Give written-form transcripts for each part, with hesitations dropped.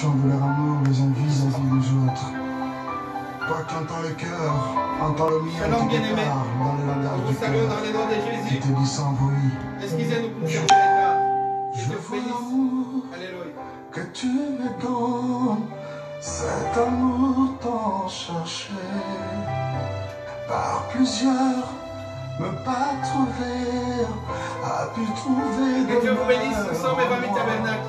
de leur amour les uns vis-à-vis des autres. Toi qui entends le cœur, entends le mien qui te parle dans le langage du cœur, qui te dit sans bruit. Je veux l'amour que tu me donnes, cet amour tant cherché par plusieurs, me pas trouver, a pu trouver de que Dieu vous bénisse ensemble et famille tabernacle.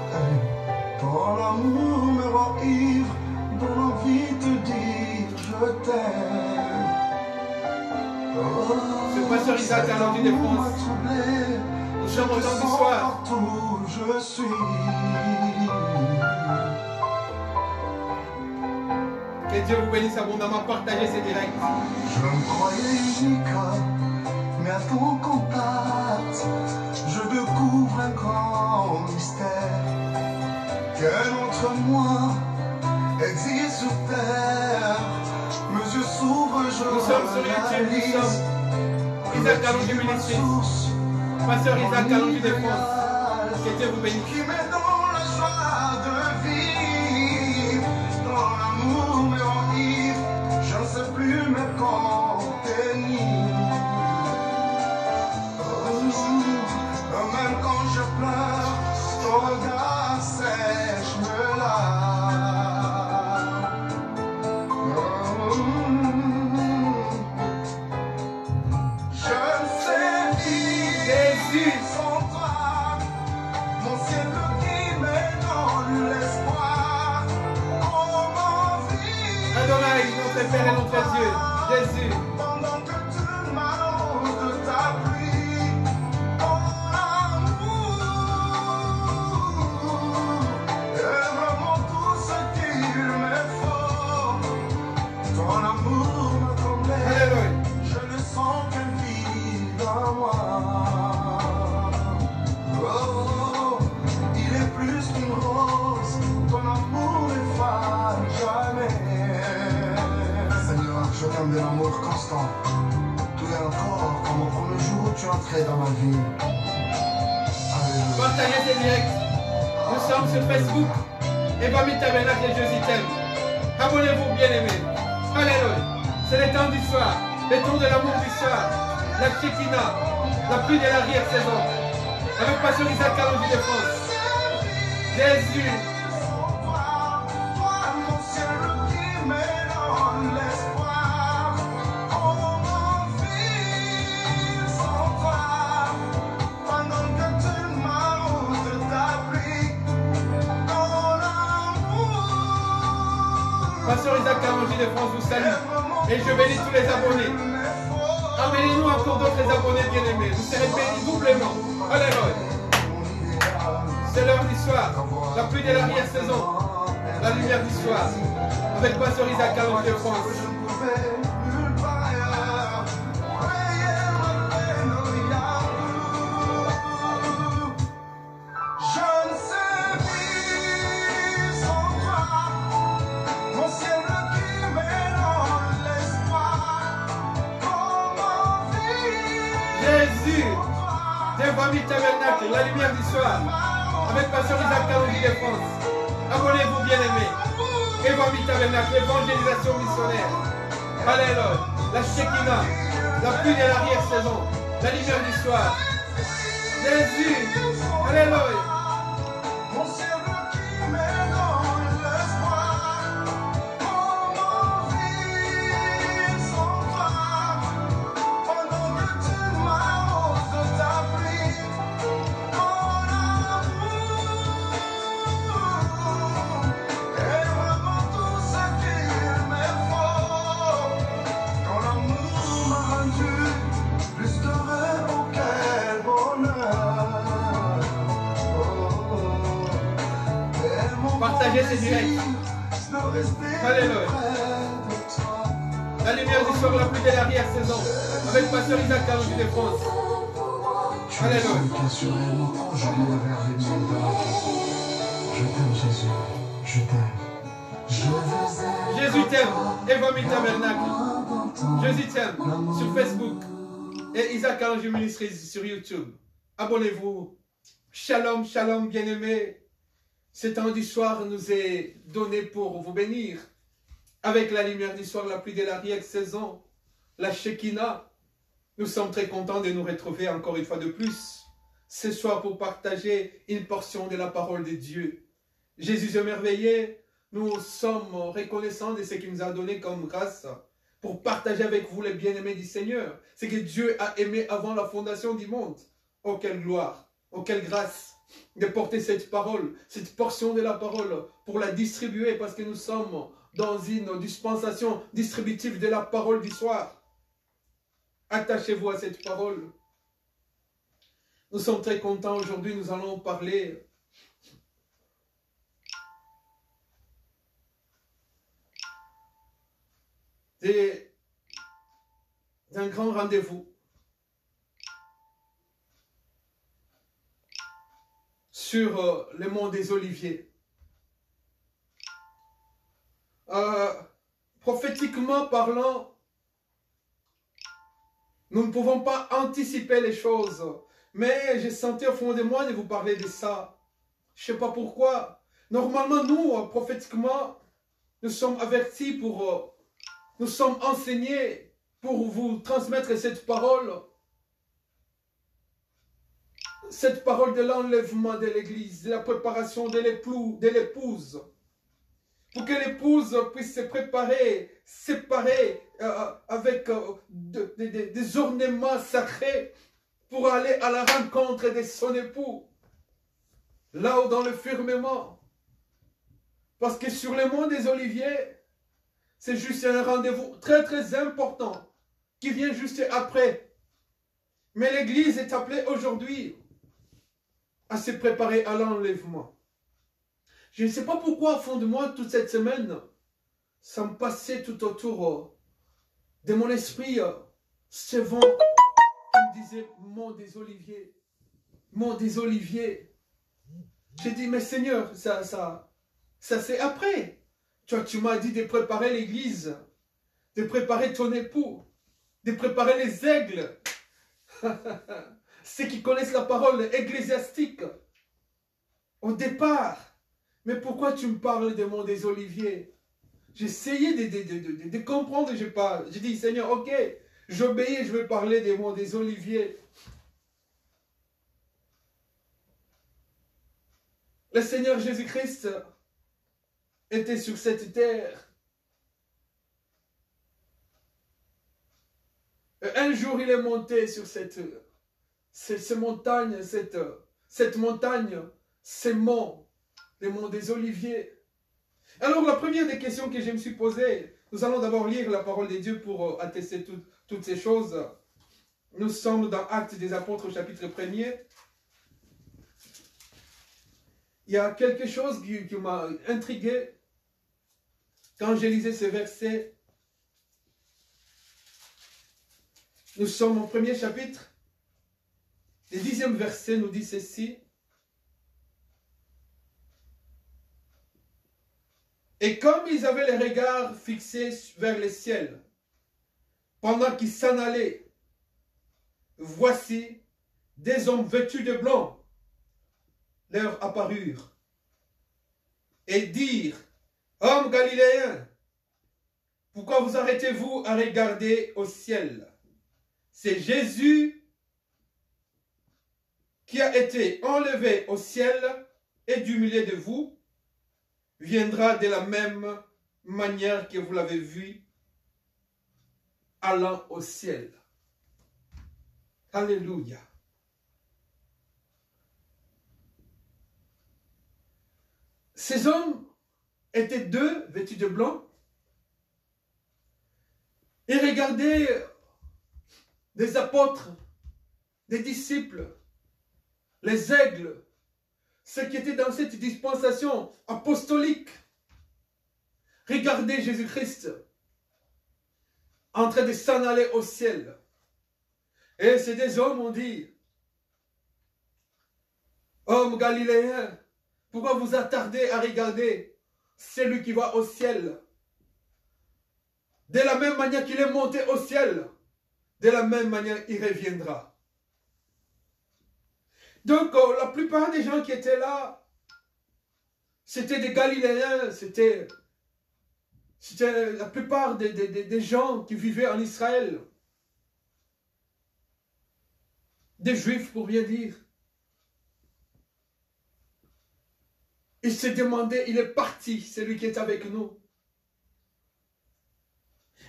Ton amour me rend ivre, donne envie de te dire je t'aime. Ce pasteur Isaac a l'envie de France. Nous sommes au temps du soir. Partout je suis. Que Dieu vous bénisse abondamment. Partagez ces directs. Je me croyais unique, mais à ton contact, je découvre un grand mystère. Quel autre moi existe sur terre? Mes yeux s'ouvrent, je Nous sommes sur YouTube, nous sommes Isaac Kalonji du ministère. Pasteur Isaac Kalonji de France. Que Dieu vous bénisse. Qui met dans la joie de vivre, dans l'amour me rend ivre, je ne sais plus me contenir. Même quand je pleure, ton regard sèche me lave. Je ne sais vivre Jésus. sans toi, mon ciel qui me donne l'espoir. Comment vivre Adonai, notre Père et notre Dieu. Jésus. pendant que tu m'arroses de ta pluie? Ton amour est vraiment tout ce qu'il me faut. Ton amour m'a comblé, Alléluia. je ne sens qu'elle vit dans moi. Oh, il est plus qu'une rose, ton amour n'effare jamais. Seigneur, je t'aime de l'amour constant. Tu es encore comme au premier jour où tu entrais dans ma vie. Alléluia. Partagez ces directs. Nous sommes sur Facebook. Et famille tabernacle et Jésus t'aime. Abonnez-vous, bien-aimés. Alléluia. C'est le temps du soir. Le temps de l'amour du soir. La Shekinah. La pluie de l'arrière-saison. Avec Pasteur Isaac Kalonji de France. Jésus. Mon ciel qui me donne l'espoir. Comment vivre sans toi pendant que tu m'arroses de ta pluie? Ton amour Pasteur Isaac Kalonji de France vous salue. Et je bénis tous les abonnés. Amenez-nous encore d'autres abonnés bien-aimés. Vous serez bénis doublement. Alléluia. C'est l'heure du soir. La pluie de l'arrière-saison. La lumière du soir. Avec Pasteur Isaac Kalonji de France. Je ne sais vivre sans toi, mon ciel qui me donne l'espoir. Comment vivre Jésus. Des familles tabernacle. La lumière du soir. Avec Pasteur Isaac Kalonji de France. Abonnez-vous bien-aimés. Et famille tabernacle. L'évangélisation missionnaire. Alléluia. La Shekinah. La pluie de l'arrière-saison. La lumière du soir. Jésus. Alléluia. mon ciel qui me donne l'espoir? Comment vivre sans toi pendant que tu m'arroses de ta pluie? Ton amour est vraiment tout ce qu'il me faut. Ton amour m'a rendu plus heureux, oh quel bonheur. Partagez ces directs. Alléluia. La lumière du soir, la pluie de l'arrière-saison. Avec Pasteur Isaac Kalonji de France. Tu es Alléluia. celui qui a sur elle congelé vers les miens de la vie. Je t'aime Jésus, je t'aime. Je veux Jésus t'aime. Et famille tabernacle. Jésus t'aime. Sur Facebook. Et Isaac Kalonji Ministries sur YouTube. Abonnez-vous. Shalom, shalom, bien-aimés. Ce temps du soir nous est donné pour vous bénir. Avec la lumière du soir, la pluie de l'arrière-saison, la Shekinah, nous sommes très contents de nous retrouver encore une fois de plus ce soir pour partager une portion de la parole de Dieu. Jésus est merveilleux, nous sommes reconnaissants de ce qu'il nous a donné comme grâce pour partager avec vous les bien-aimés du Seigneur. Ce que Dieu a aimé avant la fondation du monde. Oh, quelle gloire, oh, quelle grâce de porter cette parole, cette portion de la parole pour la distribuer parce que nous sommes dans une dispensation distributive de la parole du soir. Attachez-vous à cette parole. Nous sommes très contents aujourd'hui, nous allons parler d'un grand rendez-vous sur le mont des Oliviers. Prophétiquement parlant, nous ne pouvons pas anticiper les choses, mais j'ai senti au fond de moi de vous parler de ça. Je ne sais pas pourquoi. Normalement, nous, prophétiquement, nous sommes avertis nous sommes enseignés pour vous transmettre cette parole de l'enlèvement de l'église, de la préparation de l'épouse, pour que l'épouse puisse se préparer, séparer avec des ornements sacrés pour aller à la rencontre de son époux, là-haut dans le firmament. Parce que sur le mont des Oliviers, c'est juste un rendez-vous très très important qui vient juste après. Mais l'église est appelée aujourd'hui à se préparer à l'enlèvement. Je ne sais pas pourquoi au fond de moi toute cette semaine, ça me passait tout autour de mon esprit ce vent qui me disait mont des Oliviers, mont des Oliviers. J'ai dit mais Seigneur, ça c'est après. Tu m'as dit de préparer l'église, de préparer ton époux, de préparer les aigles. Ceux qui connaissent la parole ecclésiastique au départ. Mais pourquoi tu me parles des monts des Oliviers? J'essayais de comprendre, j'ai dit Seigneur, ok, j'obéis, je vais parler des monts des Oliviers. Le Seigneur Jésus-Christ était sur cette terre. Et un jour, il est monté sur cette montagne, cette montagne, ces monts, les monts des Oliviers. Alors, la première des questions que je me suis posée, nous allons d'abord lire la parole de Dieu pour attester toutes ces choses. Nous sommes dans Actes des Apôtres, chapitre 1er. Il y a quelque chose qui m'a intrigué quand je lisais ce verset. Nous sommes au premier chapitre. Le 10e verset nous dit ceci. Et comme ils avaient les regards fixés vers le ciel, pendant qu'ils s'en allaient, voici des hommes vêtus de blanc leur apparurent et dirent, hommes galiléens, pourquoi vous arrêtez-vous à regarder au ciel? C'est Jésus qui a été enlevé au ciel et du milieu de vous viendra de la même manière que vous l'avez vu allant au ciel. Alléluia. Ces hommes étaient deux, vêtus de blanc, et regardaient des apôtres, des disciples, les aigles, ceux qui étaient dans cette dispensation apostolique. Regardez Jésus-Christ en train de s'en aller au ciel. Et ces deux hommes ont dit, hommes galiléens, pourquoi vous attardez à regarder celui qui va au ciel? De la même manière qu'il est monté au ciel, de la même manière il reviendra. Donc la plupart des gens qui étaient là c'était des Galiléens, c'était la plupart des gens qui vivaient en Israël. Des Juifs, pour bien dire. Il s'est demandé, il est parti, celui qui est avec nous.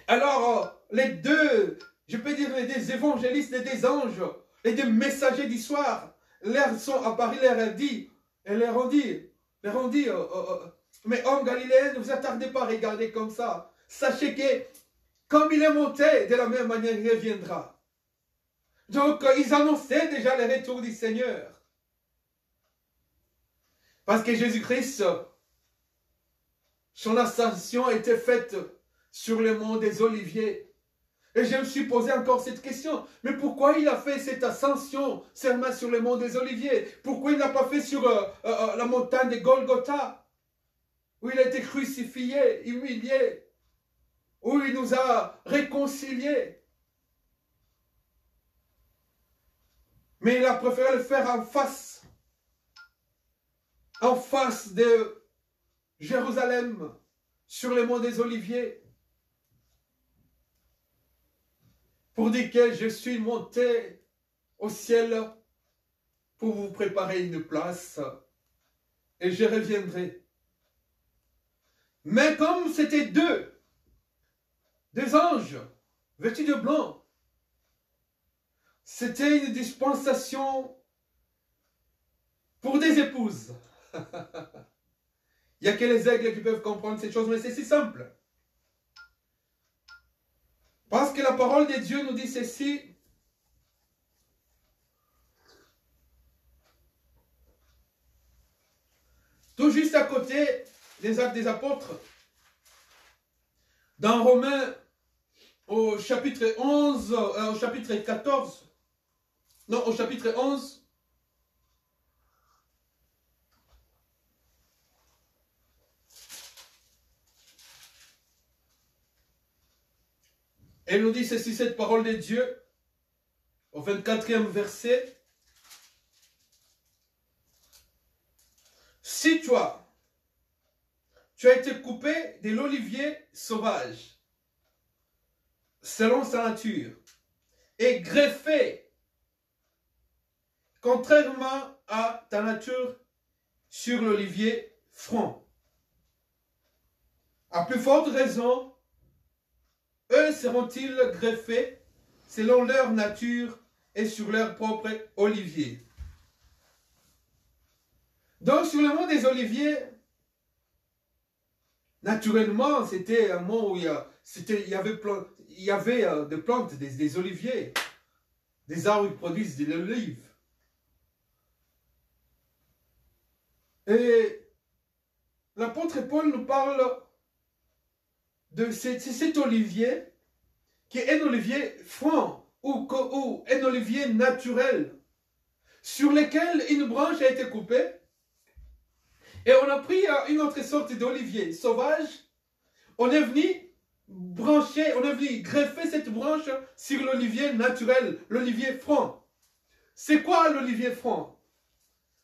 Alors, les deux, je peux dire les deux évangélistes, les deux anges, les deux messagers d'histoire, leur sont apparus, leur a dit, et leur ont dit, mais hommes galiléens, ne vous attardez pas à regarder comme ça. Sachez que, comme il est monté, de la même manière, il reviendra. Donc, ils annonçaient déjà le retour du Seigneur. Parce que Jésus-Christ, son ascension était faite sur le mont des Oliviers. Et je me suis posé encore cette question. Mais pourquoi il a fait cette ascension seulement sur le mont des Oliviers? Pourquoi il n'a pas fait sur la montagne de Golgotha, où il a été crucifié, humilié, où il nous a réconciliés? Mais il a préféré le faire en face de Jérusalem, sur le mont des Oliviers, pour dire que je suis monté au ciel pour vous préparer une place et je reviendrai. Mais comme c'était deux anges vêtus de blanc, c'était une dispensation pour des épouses. Il n'y a que les aigles qui peuvent comprendre ces choses, mais c'est si simple. Parce que la parole de Dieu nous dit ceci. Tout juste à côté des Actes des Apôtres, dans Romains au chapitre 11, au chapitre 14, non, au chapitre 11, elle nous dit ceci, cette parole de Dieu, au 24e verset. Si toi, tu as été coupé de l'olivier sauvage, selon sa nature, et greffé, contrairement à ta nature, sur l'olivier franc. À plus forte raison, eux seront-ils greffés selon leur nature et sur leur propre olivier. Donc sur le mont des Oliviers, naturellement, c'était un mont où il y avait des plantes, des oliviers, des arbres qui produisent de l'olive. Et l'apôtre Paul nous parle de cet olivier qui est un olivier franc ou un olivier naturel sur lequel une branche a été coupée et on a pris une autre sorte d'olivier sauvage. On est venu brancher, on est venu greffer cette branche sur l'olivier naturel, l'olivier franc. C'est quoi l'olivier franc?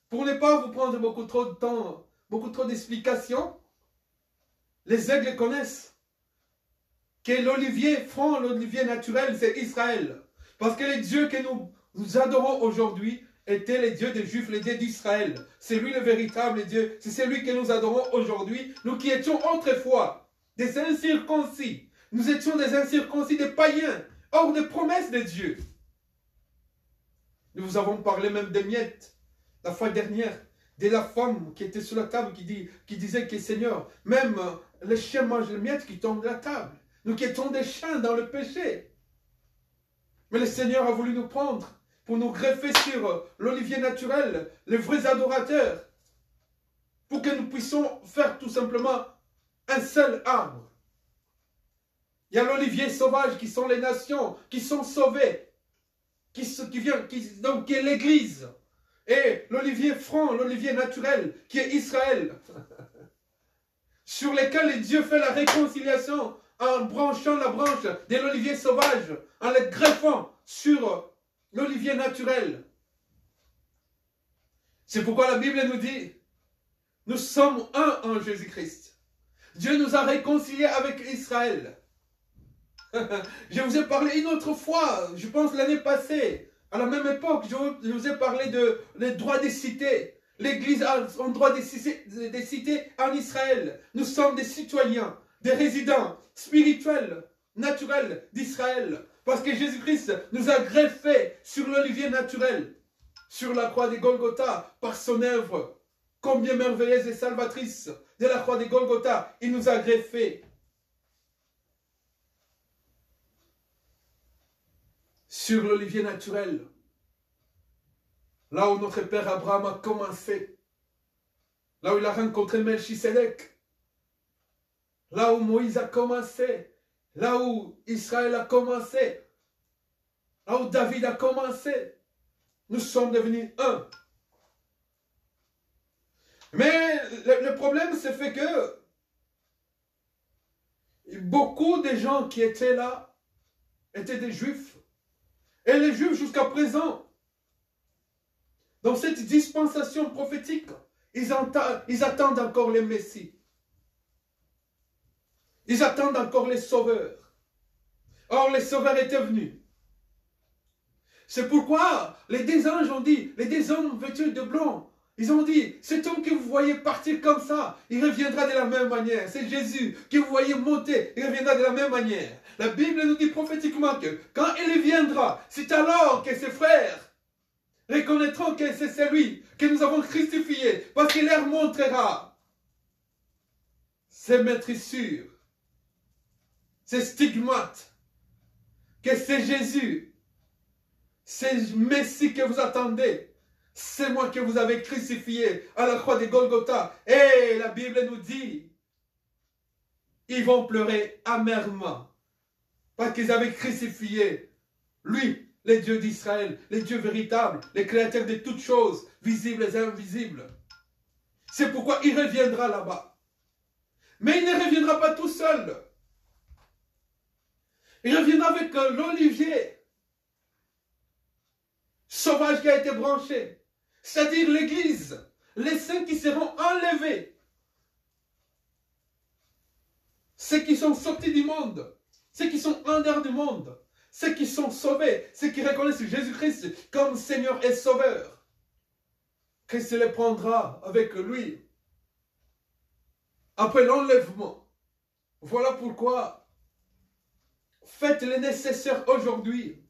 Pour ne pas vous prendre beaucoup trop de temps, beaucoup trop d'explications, les aigles connaissent que l'olivier franc, l'olivier naturel, c'est Israël. Parce que les dieux que nous adorons aujourd'hui étaient les dieux des Juifs, les dieux d'Israël. C'est lui le véritable Dieu. C'est celui que nous adorons aujourd'hui. Nous qui étions autrefois des incirconcis. Nous étions des incirconcis, des païens, hors des promesses de Dieu. Nous vous avons parlé même des miettes, la fois dernière, de la femme qui était sur la table qui disait que Seigneur, même les chiens mangent les miettes qui tombent de la table. Nous qui étions des chiens dans le péché. Mais le Seigneur a voulu nous prendre pour nous greffer sur l'olivier naturel, les vrais adorateurs, pour que nous puissions faire tout simplement un seul arbre. Il y a l'olivier sauvage qui sont les nations, qui sont sauvées, qui est l'Église. Et l'olivier franc, l'olivier naturel, qui est Israël, sur lequel Dieu fait la réconciliation en branchant la branche de l'olivier sauvage, en le greffant sur l'olivier naturel. C'est pourquoi la Bible nous dit Nous sommes un en Jésus-Christ. Dieu nous a réconciliés avec Israël. Je vous ai parlé une autre fois, je pense l'année passée, à la même époque, je vous ai parlé des droits des cités. L'Église a un droit des cités en Israël. Nous sommes des citoyens, des résidents spirituels, naturels d'Israël. Parce que Jésus-Christ nous a greffés sur l'olivier naturel, sur la croix des Golgotha, par son œuvre. Combien merveilleuse et salvatrice de la croix des Golgotha, il nous a greffés. Sur l'olivier naturel, là où notre père Abraham a commencé, là où il a rencontré Melchisedec, là où Moïse a commencé, là où Israël a commencé, là où David a commencé, nous sommes devenus un. Mais le problème, c'est fait que beaucoup de gens qui étaient là étaient des Juifs. Et les Juifs, jusqu'à présent, dans cette dispensation prophétique, ils attendent encore les Messies. Ils attendent encore les sauveurs. Or, les sauveurs étaient venus. C'est pourquoi les deux anges ont dit, les deux hommes vêtus de blanc, ils ont dit, cet homme que vous voyez partir comme ça, il reviendra de la même manière. C'est Jésus que vous voyez monter, il reviendra de la même manière. La Bible nous dit prophétiquement que quand il viendra, c'est alors que ses frères reconnaîtront que c'est celui que nous avons crucifié, parce qu'il leur montrera ses maîtrissures, ses stigmates, que c'est Jésus, c'est Messie que vous attendez. C'est moi que vous avez crucifié à la croix de Golgotha. Et la Bible nous dit, ils vont pleurer amèrement. Parce qu'ils avaient crucifié lui, le Dieu d'Israël, le Dieu véritable, le créateur de toutes choses, visibles et invisibles. C'est pourquoi il reviendra là-bas. Mais il ne reviendra pas tout seul. Il reviendra avec l'olivier sauvage qui a été branché. C'est-à-dire l'Église, les saints qui seront enlevés, ceux qui sont sortis du monde, ceux qui sont en dehors du monde, ceux qui sont sauvés, ceux qui reconnaissent Jésus-Christ comme Seigneur et Sauveur. Christ les prendra avec lui après l'enlèvement. Voilà pourquoi faites le nécessaire aujourd'hui.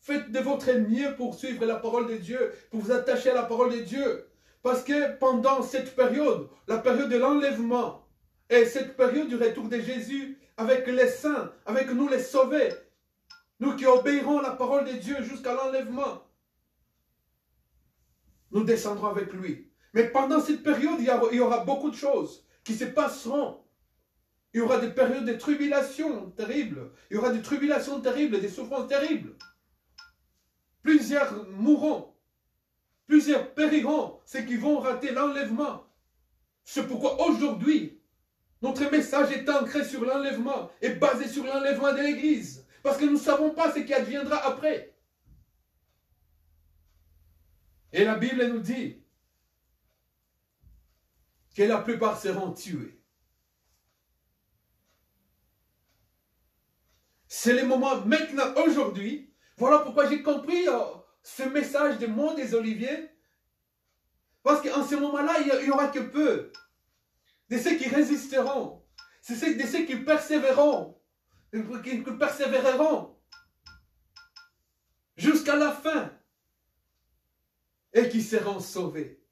Faites de votre mieux pour suivre la parole de Dieu, pour vous attacher à la parole de Dieu. Parce que pendant cette période, la période de l'enlèvement, et cette période du retour de Jésus, avec les saints, avec nous les sauvés, nous qui obéirons à la parole de Dieu jusqu'à l'enlèvement, nous descendrons avec lui. Mais pendant cette période, il y aura beaucoup de choses qui se passeront. Il y aura des périodes de tribulation terribles. Il y aura des tribulations terribles, des souffrances terribles. Plusieurs mourront, plusieurs périront, ceux qui vont rater l'enlèvement. C'est pourquoi aujourd'hui, notre message est ancré sur l'enlèvement et basé sur l'enlèvement de l'Église. Parce que nous ne savons pas ce qui adviendra après. Et la Bible nous dit que la plupart seront tués. C'est le moment maintenant, aujourd'hui. Voilà pourquoi j'ai compris ce message du mont des Oliviers. Parce qu'en ce moment-là, il n'y aura que peu de ceux qui résisteront. C'est de ceux qui persévéreront. Qui persévéreront jusqu'à la fin. Et qui seront sauvés.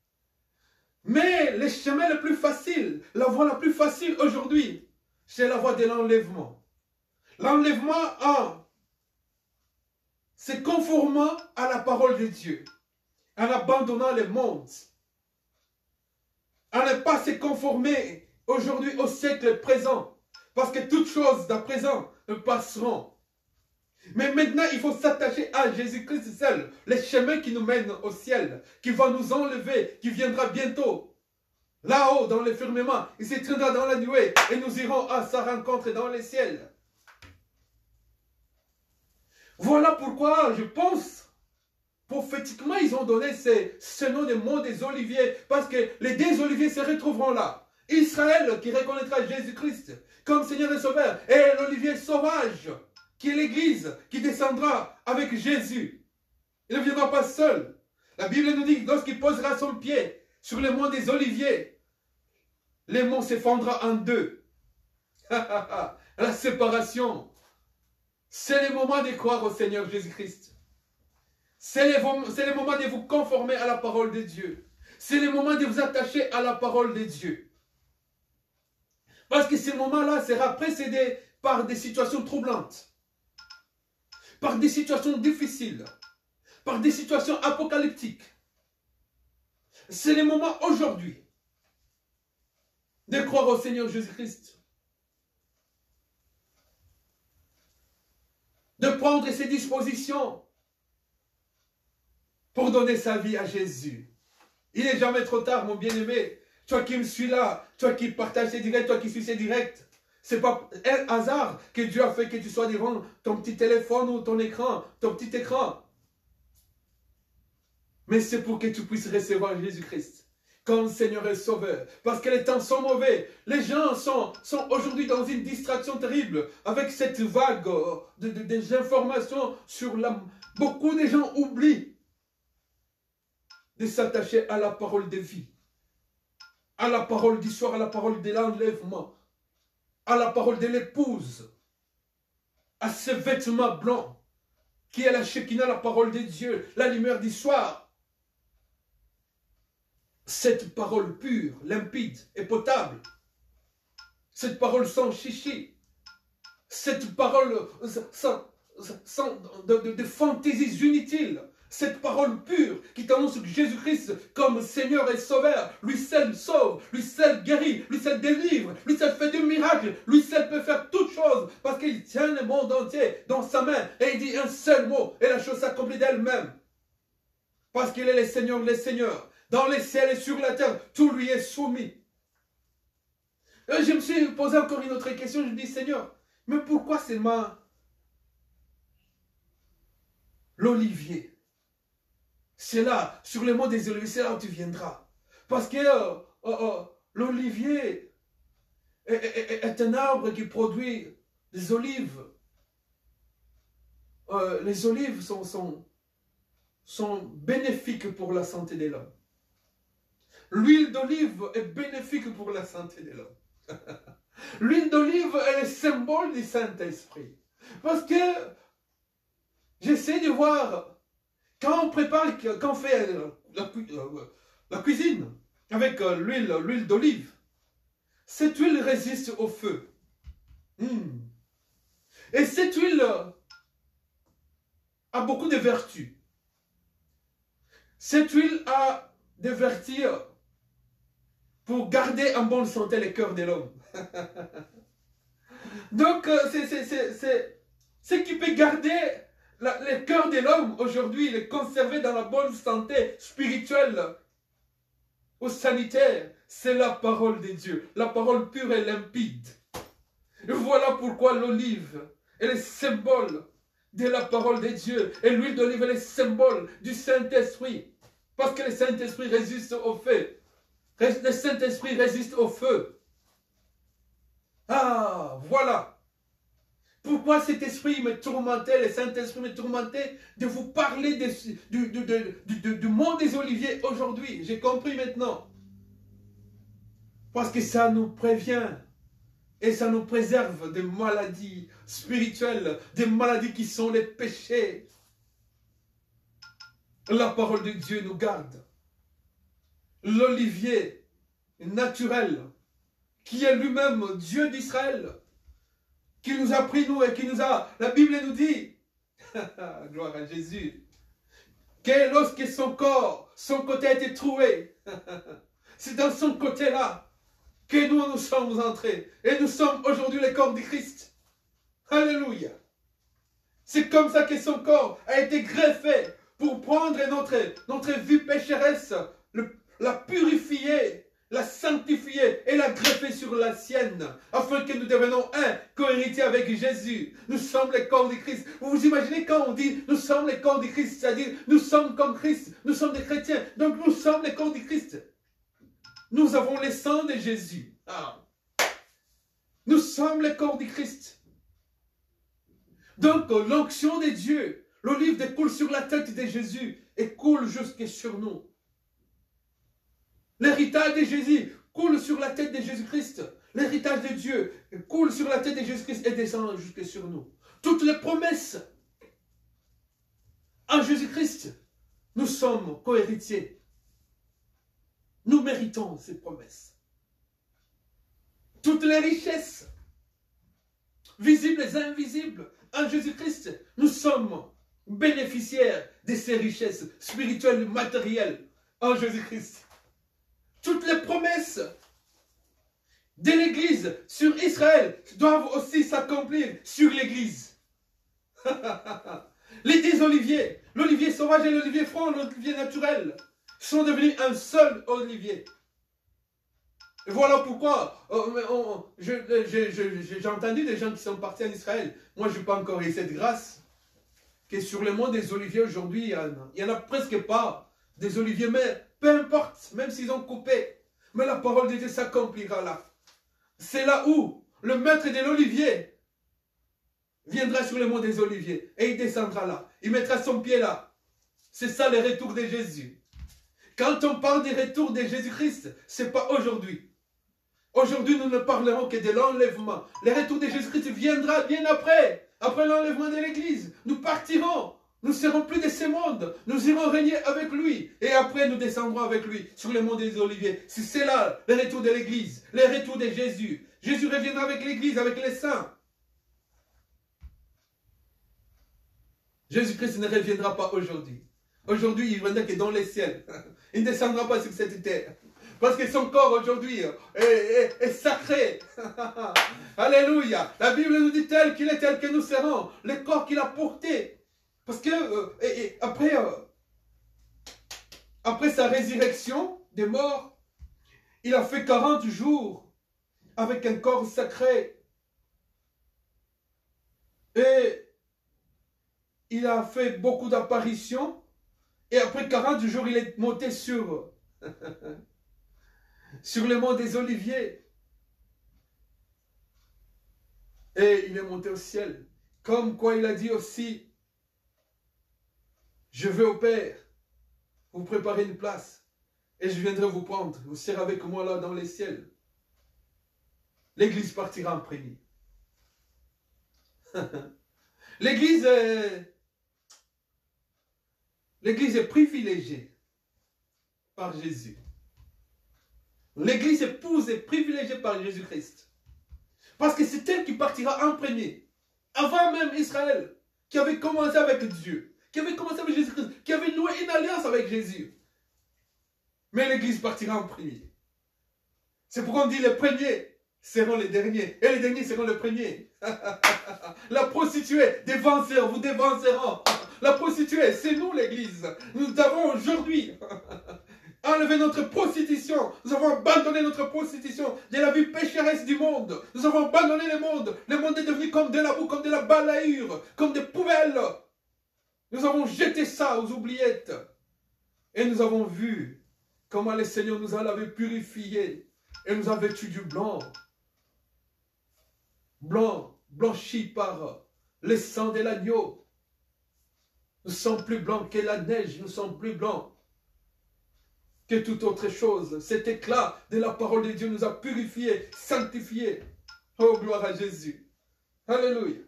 Mais le chemin le plus facile, la voie la plus facile aujourd'hui, c'est la voie de l'enlèvement. L'enlèvement c'est conformant à la parole de Dieu, en abandonnant le monde, en ne pas se conformer aujourd'hui au siècle présent, parce que toutes choses d'à présent passeront. Mais maintenant, il faut s'attacher à Jésus-Christ seul, le chemin qui nous mène au ciel, qui va nous enlever, qui viendra bientôt. Là-haut, dans le firmament, il s'éteindra dans la nuée et nous irons à sa rencontre dans les ciels. Voilà pourquoi je pense, prophétiquement, ils ont donné ce nom de mont des Oliviers, parce que les deux Oliviers se retrouveront là. Israël qui reconnaîtra Jésus-Christ comme Seigneur et Sauveur, et l'Olivier sauvage, qui est l'Église, qui descendra avec Jésus. Il ne viendra pas seul. La Bible nous dit que lorsqu'il posera son pied sur le mont des Oliviers, les monts s'effondrera en deux. La séparation. C'est le moment de croire au Seigneur Jésus-Christ. C'est le moment de vous conformer à la parole de Dieu. C'est le moment de vous attacher à la parole de Dieu. Parce que ce moment-là sera précédé par des situations troublantes, par des situations difficiles, par des situations apocalyptiques. C'est le moment aujourd'hui de croire au Seigneur Jésus-Christ, de prendre ses dispositions pour donner sa vie à Jésus. Il n'est jamais trop tard, mon bien-aimé. Toi qui me suis là, toi qui partages ces directs, toi qui suis ces directs, ce n'est pas un hasard que Dieu a fait que tu sois devant ton petit téléphone ou ton écran, ton petit écran. Mais c'est pour que tu puisses recevoir Jésus-Christ comme Seigneur et Sauveur. Parce que les temps sont mauvais. Les gens sont aujourd'hui dans une distraction terrible avec cette vague des informations sur la... Beaucoup de gens oublient de s'attacher à la parole de vie, à la parole du soir, à la parole de l'enlèvement, à la parole de l'épouse, à ce vêtement blanc qui est la Shekinah, la parole de Dieu, la lumière du soir. Cette parole pure, limpide et potable, cette parole sans chichi, cette parole sans de fantaisies inutiles, cette parole pure qui t'annonce Jésus-Christ comme Seigneur et Sauveur. Lui seul sauve, lui seul guérit, lui seul délivre, lui seul fait des miracles, lui seul peut faire toutes choses parce qu'il tient le monde entier dans sa main et il dit un seul mot et la chose s'accomplit d'elle-même. Parce qu'il est le Seigneur des Seigneurs. Dans les ciels et sur la terre, tout lui est soumis. Et je me suis posé encore une autre question. Je me dis, Seigneur, mais pourquoi seulement l'olivier? C'est là, sur le mont des Oliviers, c'est là où tu viendras. Parce que l'olivier est un arbre qui produit des olives. Les olives sont bénéfiques pour la santé de l'homme. L'huile d'olive est bénéfique pour la santé de l'homme. L'huile d'olive est le symbole du Saint-Esprit. Parce que j'essaie de voir, quand on prépare, quand on fait la cuisine avec l'huile d'olive, cette huile résiste au feu. Et cette huile a beaucoup de vertus. Cette huile a des vertus pour garder en bonne santé le cœur de l'homme. Donc, c'est ce qui peut garder le cœur de l'homme aujourd'hui, le conserver dans la bonne santé spirituelle ou sanitaire, c'est la parole de Dieu, la parole pure et limpide. Et voilà pourquoi l'olive est le symbole de la parole de Dieu. Et l'huile d'olive est le symbole du Saint-Esprit. Parce que le Saint-Esprit résiste au feu. Le Saint-Esprit résiste au feu. Ah, voilà. Pourquoi cet esprit me tourmentait, le Saint-Esprit me tourmentait de vous parler du mont des Oliviers aujourd'hui. J'ai compris maintenant. Parce que ça nous prévient et ça nous préserve des maladies spirituelles, des maladies qui sont les péchés. La parole de Dieu nous garde. L'olivier naturel, qui est lui-même Dieu d'Israël, qui nous a pris nous et qui nous a... La Bible nous dit, gloire à Jésus, que lorsque son corps, son côté a été troué, c'est dans son côté-là que nous sommes entrés. Et nous sommes aujourd'hui le corps du Christ. Alléluia. C'est comme ça que son corps a été greffé pour prendre notre vie pécheresse, la purifier l'a sanctifiée et l'a greffée sur la sienne, afin que nous devenions un, co-héritiers avec Jésus. Nous sommes les corps de Christ. Vous vous imaginez quand on dit nous sommes les corps de Christ, c'est-à-dire nous sommes comme Christ, nous sommes des chrétiens, donc nous sommes les corps de Christ. Nous avons le sang de Jésus. Ah. Nous sommes les corps de Christ. Donc l'onction de Dieu, l'olive découle sur la tête de Jésus et coule jusque sur nous. L'héritage de Jésus coule sur la tête de Jésus-Christ. L'héritage de Dieu coule sur la tête de Jésus-Christ et descend jusque sur nous. Toutes les promesses en Jésus-Christ, nous sommes co-héritiers. Nous méritons ces promesses. Toutes les richesses, visibles et invisibles, en Jésus-Christ, nous sommes bénéficiaires de ces richesses spirituelles et matérielles en Jésus-Christ. Toutes les promesses de l'Église sur Israël doivent aussi s'accomplir sur l'Église. Les 10 oliviers, l'olivier sauvage et l'olivier franc, l'olivier naturel, sont devenus un seul olivier. Et voilà pourquoi j'ai entendu des gens qui sont partis en Israël. Moi, je n'ai pas encore eu cette grâce. Que sur le mont des oliviers aujourd'hui, il n'y en a presque pas des oliviers, mais peu importe, même s'ils ont coupé, mais la parole de Dieu s'accomplira là. C'est là où le maître de l'olivier viendra sur le mont des oliviers et il descendra là. Il mettra son pied là. C'est ça le retour de Jésus. Quand on parle du retour de Jésus-Christ, ce n'est pas aujourd'hui. Aujourd'hui, nous ne parlerons que de l'enlèvement. Le retour de Jésus-Christ viendra bien après. Après l'enlèvement de l'Église. Nous partirons. Nous ne serons plus de ce monde. Nous irons régner avec lui. Et après, nous descendrons avec lui sur le mont des Oliviers. C'est là le retour de l'Église. Le retour de Jésus. Jésus reviendra avec l'Église, avec les saints. Jésus-Christ ne reviendra pas aujourd'hui. Aujourd'hui, il viendra que dans les ciels. Il ne descendra pas sur cette terre. Parce que son corps aujourd'hui est sacré. Alléluia. La Bible nous dit tel qu'il est, tel que nous serons. Le corps qu'il a porté. Parce que après sa résurrection des morts, il a fait 40 jours avec un corps sacré. Et il a fait beaucoup d'apparitions. Et après 40 jours, il est monté sur le mont des Oliviers. Et il est monté au ciel. Comme quoi il a dit aussi, je vais au Père, vous préparez une place, et je viendrai vous prendre. Vous serez avec moi là dans les ciels. L'Église partira en premier. L'Église est privilégiée par Jésus. L'Église épouse est privilégiée par Jésus-Christ. Parce que c'est elle qui partira en premier. Avant même Israël, qui avait commencé avec Dieu, qui avait commencé avec Jésus-Christ, qui avait noué une alliance avec Jésus. Mais l'Église partira en premier. C'est pourquoi on dit les premiers seront les derniers, et les derniers seront les premiers. La prostituée, des vainqueurs, vous dévanceront. La prostituée, c'est nous l'Église. Nous avons aujourd'hui enlevé notre prostitution. Nous avons abandonné notre prostitution de la vie pécheresse du monde. Nous avons abandonné le monde. Le monde est devenu comme de la boue, comme de la balayure, comme des poubelles. Nous avons jeté ça aux oubliettes. Et nous avons vu comment le Seigneur nous a lavé, purifié. Et nous a vêtus du blanc. Blanc, blanchi par le sang de l'agneau. Nous sommes plus blancs que la neige. Nous sommes plus blancs que toute autre chose. Cet éclat de la parole de Dieu nous a purifiés, sanctifiés. Oh, gloire à Jésus. Alléluia.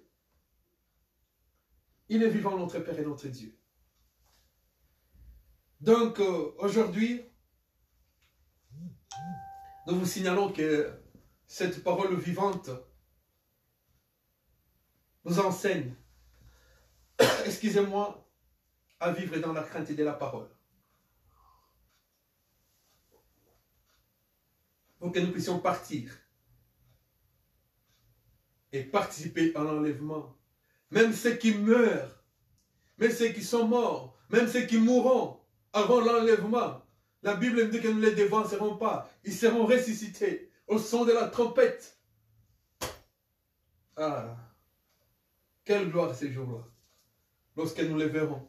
Il est vivant, notre Père et notre Dieu. Donc, aujourd'hui, nous vous signalons que cette parole vivante nous enseigne, excusez-moi, à vivre dans la crainte de la parole. Pour que nous puissions partir et participer à l'enlèvement. Même ceux qui meurent, même ceux qui sont morts, même ceux qui mourront avant l'enlèvement, La Bible nous dit que nous ne les dévancerons pas. Ils seront ressuscités au son de la trompette. Ah, quelle gloire ces jours-là, lorsque nous les verrons.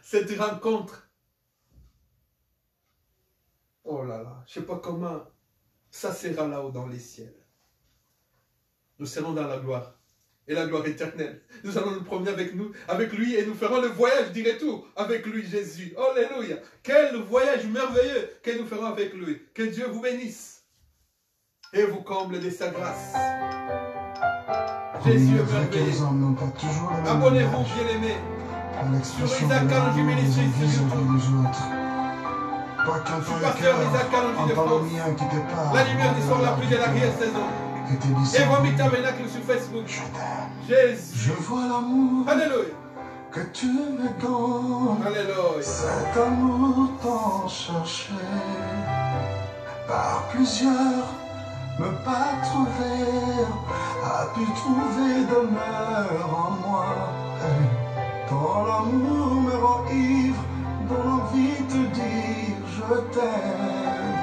Cette rencontre. Oh là là, je ne sais pas comment ça sera là-haut dans les ciels. Nous serons dans la gloire. Et la gloire éternelle. Nous allons nous promener avec lui et nous ferons le voyage du retour avec lui, Jésus. Alléluia. Quel voyage merveilleux que nous ferons avec lui. Que Dieu vous bénisse et vous comble de sa grâce. Jésus est merveilleux. Abonnez-vous, bien-aimés, sur Isaac Kalonji Ministries sur YouTube. Je suis pasteur Isaac Kalonji de France. La lumière du soir, la pluie de l'arrière-saison. Et Vomi Tabernacle sur Facebook. Jésus. Je vois l'amour. Alléluia. Que tu me donnes. Alléluia. Cet amour tant cherché par plusieurs me pas trouver, a pu trouver demeure en moi. Ton amour me rend ivre, donne envie de te dire je t'aime.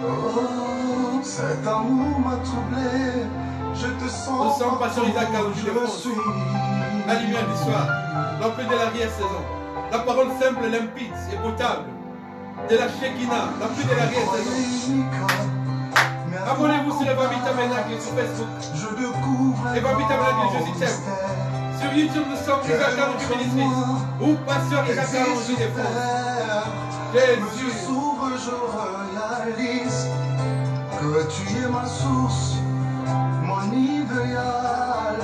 Oh, cet amour m'a troublé, je te sens. Nous sommes pas sur Isaac Kalonji de France. La lumière du soir, la pluie de l'arrière-saison, la parole simple, limpide et potable de la Shekinah, la pluie de l'arrière-saison. Abonnez-vous sur le Vomi Tabernacle sur Facebook. Et Vomi Tabernacle, je suis t'aime. Sur YouTube, nous sommes Isaac Kalonji Ministries ou Pasteur Isaac Kalonji de France. Jésus. Je réalise que tu es ma source, mon idéal,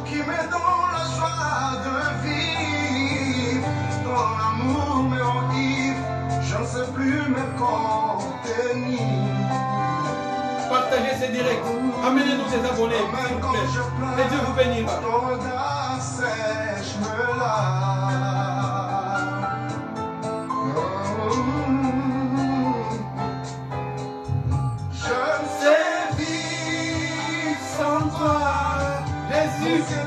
qui me donne la joie de vivre. Ton amour me rend ivre, je ne sais plus me contenir. Partagez ces directs, amenez-nous des abonnés, s'il vous plaît, et Dieu vous bénira. Ton regard sèche me lave. Jésus,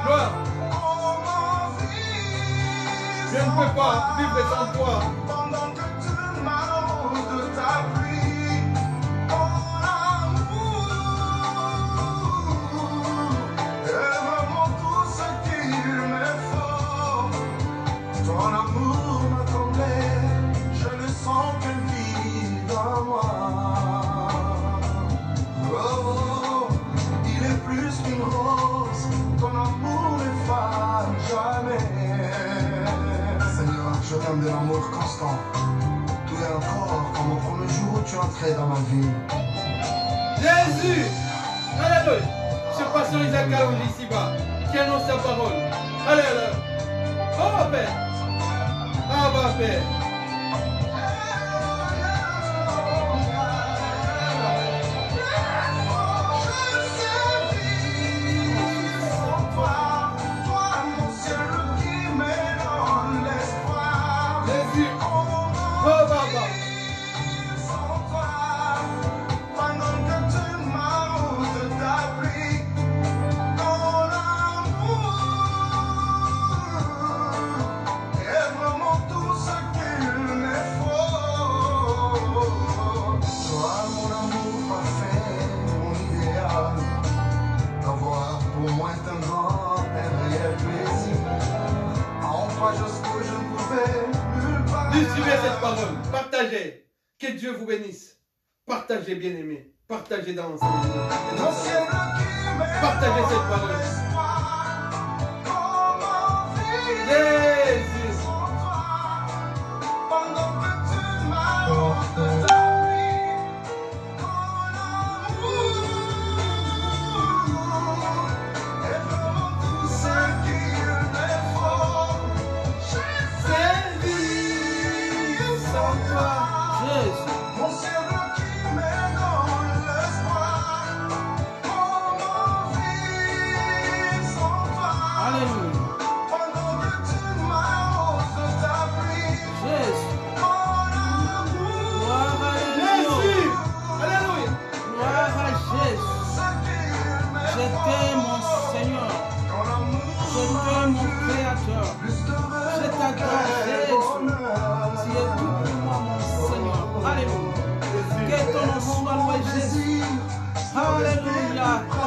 gloire. Je ne peux pas vivre sans toi. Pendant que tu m'arroses de ta pluie, ton amour est vraiment tout ce qu'il me faut. Ton amour m'a comblé, je ne sens que vie dans moi. Oh, il est plus qu'une rose, ton amour ne fane jamais. Seigneur, je t'aime de l'amour constant. Tout est encore comme au premier jour où tu entrais dans ma vie. Jésus, alléluia. Je passe sur Isaac Kalonji ici-bas, qui annonce sa parole. Alléluia. Oh, Père. Ah, Père. Distribuez cette parole, partagez. Que Dieu vous bénisse. Partagez, bien-aimés. Partagez dans l'enseignement. Partagez cette parole. Jésus.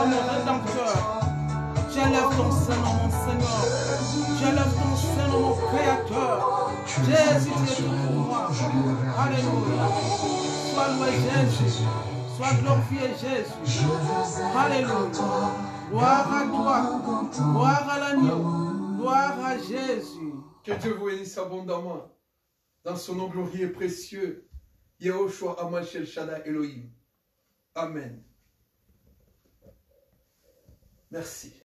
nom, mon Rédempteur. J'élève ton Saint-Nom, mon Seigneur. J'élève ton Saint-Nom, mon Créateur. Jésus, tu es tout pour moi. Alléluia. Sois loué Jésus. Sois glorifié Jésus. Alléluia. Gloire à toi. Gloire à l'agneau. Gloire à Jésus. Que Dieu vous bénisse abondamment. Dans son nom glorieux et précieux. Yehoshua Amashel Shaddai Elohim. Amen. Merci.